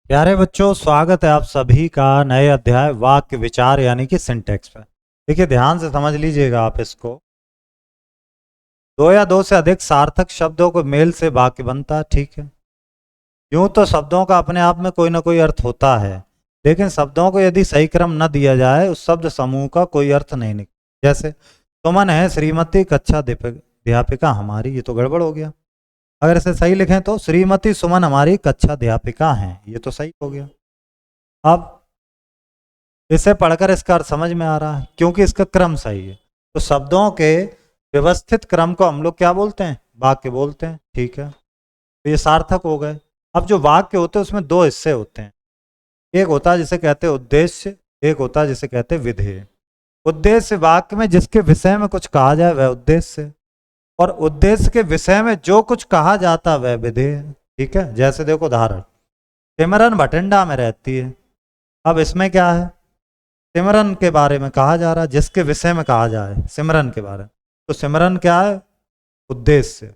प्यारे बच्चों, स्वागत है आप सभी का नए अध्याय वाक्य विचार यानी कि सिंटैक्स पर। देखिए, ध्यान से समझ लीजिएगा आप इसको। दो या दो से अधिक सार्थक शब्दों को मेल से वाक्य बनता है, ठीक है। यूं तो शब्दों का अपने आप में कोई ना कोई अर्थ होता है, लेकिन शब्दों को यदि सही क्रम न दिया जाए उस शब्द समूह का कोई अर्थ नहीं निकलता। जैसे सुमन है श्रीमती कक्षा अध्यापिका हमारी, ये तो गड़बड़ हो गया। अगर इसे सही लिखें तो श्रीमती सुमन हमारी कक्षा अध्यापिका हैं, ये तो सही हो गया। अब इसे पढ़कर इसका अर्थ समझ में आ रहा है क्योंकि इसका क्रम सही है। तो शब्दों के व्यवस्थित क्रम को हम लोग क्या बोलते हैं? वाक्य बोलते हैं, ठीक है। तो ये सार्थक हो गए। अब जो वाक्य होते हैं उसमें दो हिस्से होते हैं। एक होता है जिसे कहते हैं उद्देश्य, एक होता है जिसे कहते हैं विधेय। उद्देश्य वाक्य में जिसके विषय में कुछ कहा जाए वह उद्देश्य, और उद्देश्य के विषय में जो कुछ कहा जाता वह विधेय, ठीक है। जैसे देखो उदाहरण, सिमरन भटिंडा में रहती है। अब इसमें क्या है? सिमरन के बारे में कहा जा रहा है, जिसके विषय में कहा जाए सिमरन के बारे में, तो सिमरन क्या है? उद्देश्य।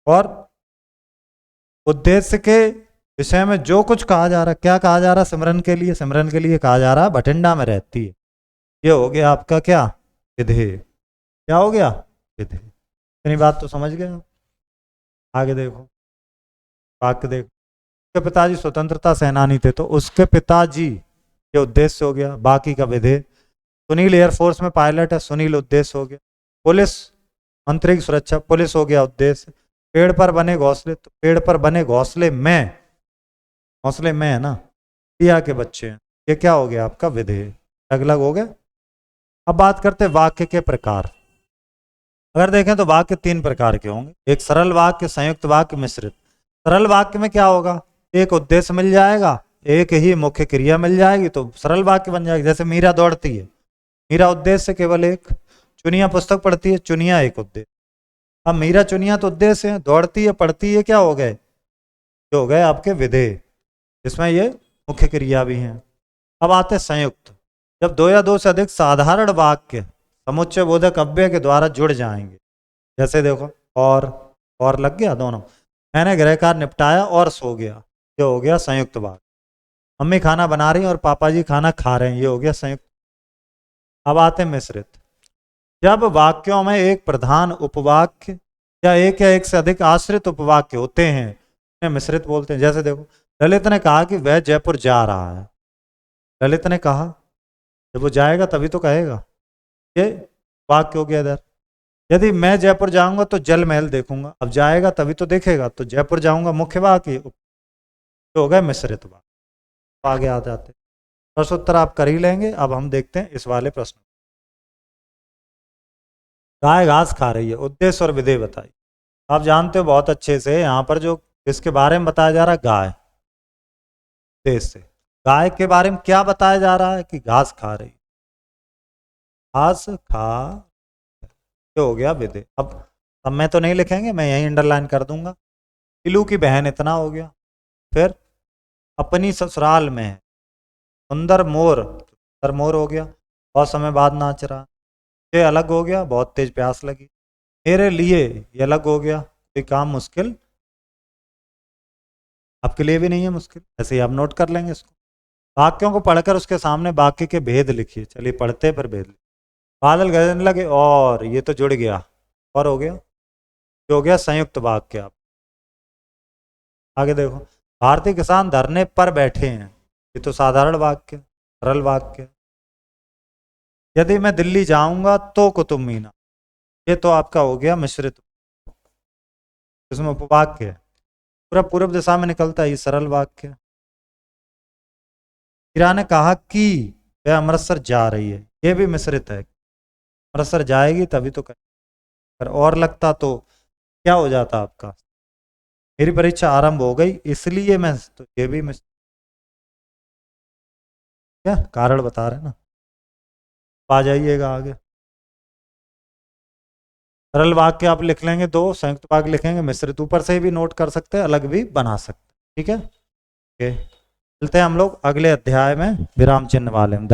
और उद्देश्य के विषय में जो कुछ कहा जा रहा है, क्या कहा जा रहा है सिमरन के लिए? सिमरन के लिए कहा जा रहा है भटिंडा में रहती है। ये हो गया आपका क्या? विधेय। क्या हो गया? विधेय। इतनी बात तो समझ गए। आगे देखो, वाक्य देखो। उसके पिताजी स्वतंत्रता सेनानी थे, तो उसके पिताजी ये उद्देश्य हो गया, बाकी का विधेय। सुनील एयरफोर्स में पायलट है, सुनील उद्देश्य हो गया। पुलिस अंतरिक्ष सुरक्षा, पुलिस हो गया उद्देश्य। पेड़ पर बने घोंसले, तो पेड़ पर बने घोंसले में, घोंसले में है ना, टिया के बच्चे हैं, ये क्या हो गया आपका? विधेय। अलग अलग हो गया। अब बात करते हैं वाक्य के प्रकार। अगर देखें तो वाक्य तीन प्रकार के होंगे, एक सरल वाक्य, संयुक्त वाक्य, मिश्रित। सरल वाक्य में क्या होगा? एक उद्देश्य मिल जाएगा, एक ही मुख्य क्रिया मिल जाएगी, तो सरल वाक्य बन जाएगी। जैसे मीरा दौड़ती है, मीरा उद्देश्य केवल एक। चुनिया पुस्तक पढ़ती है, चुनिया एक उद्देश्य। अब मीरा चुनिया तो उद्देश्य है, दौड़ती है पढ़ती है, क्या हो गए? जो हो गए आपके विधेय, इसमें ये मुख्य क्रिया भी हैं। अब आते हैं संयुक्त। जब दो या दो से अधिक साधारण वाक्य समुच्चय बोधक अव्यय के द्वारा जुड़ जाएंगे। जैसे देखो, और लग गया दोनों। मैंने गृह कार्य निपटाया और सो गया, ये हो गया संयुक्त वाक्य। मम्मी खाना बना रही हैं और पापा जी खाना खा रहे हैं, ये हो गया संयुक्त। अब आते हैं मिश्रित। जब वाक्यों में एक प्रधान उपवाक्य या एक से अधिक आश्रित उपवाक्य होते हैं, उन्हें मिश्रित बोलते हैं। जैसे देखो, ललित ने कहा कि वह जयपुर जा रहा है। ललित ने कहा, जब वो जाएगा तभी तो कहेगा, ये वाक्य हो गया इधर। यदि मैं जयपुर जाऊंगा तो जल महल देखूंगा, अब जाएगा तभी तो देखेगा, तो जयपुर जाऊंगा मुख्य वाक्य, तो हो गए मिश्रित वाक्य। तो आगे आ जाते, प्रश्न उत्तर आप कर ही लेंगे। अब हम देखते हैं इस वाले प्रश्न। गाय घास खा रही है, उद्देश्य और विधेय बताइए। आप जानते हो बहुत अच्छे से, यहाँ पर जो इसके बारे में बताया जा रहा है गाय, उद्देश्य। गाय के बारे में क्या बताया जा रहा है? कि घास खा रही, घास खा, हो गया विधेय। अब मैं तो नहीं लिखेंगे, मैं यही अंडरलाइन कर दूंगा। पिलू की बहन, इतना हो गया। फिर अपनी ससुराल में है, सुंदर मोर, सुंदर मोर हो गया, बहुत समय बाद नाच रहा। ये अलग हो गया, बहुत तेज प्यास लगी। मेरे लिए ये अलग हो गया, कोई काम मुश्किल आपके लिए भी नहीं है मुश्किल। ऐसे ही आप नोट कर लेंगे इसको। वाक्यों को पढ़कर उसके सामने वाक्य के भेद लिखिए। चलिए पढ़ते फिर भेद लिखिए। बादल गरजने लगे, और ये तो जुड़ गया, और हो गया, जो हो गया संयुक्त वाक्य। आप आगे देखो, भारतीय किसान धरने पर बैठे हैं, ये तो साधारण वाक्य, सरल वाक्य। यदि मैं दिल्ली जाऊंगा तो कुतुब मीनार, ये तो आपका हो गया मिश्रित, इसमें उपवाक्य है, पूरा पूर्व दिशा में निकलता है, ये सरल वाक्य। हीरा ने कहा कि वह अमृतसर जा रही है, ये भी मिश्रित है, अमृतसर जाएगी तभी तो कर, और लगता तो क्या हो जाता आपका? मेरी परीक्षा आरंभ हो गई इसलिए मैं, तो ये भी क्या कारण बता रहे हैं ना। आ जाइएगा आगे। सरल वाक्य आप लिख लेंगे दो, संयुक्त वाक्य लिखेंगे मिश्रित। ऊपर से भी नोट कर सकते हैं, अलग भी बना सकते हैं, ठीक है। चलते हैं हम लोग अगले अध्याय में विराम चिन्ह वाले में।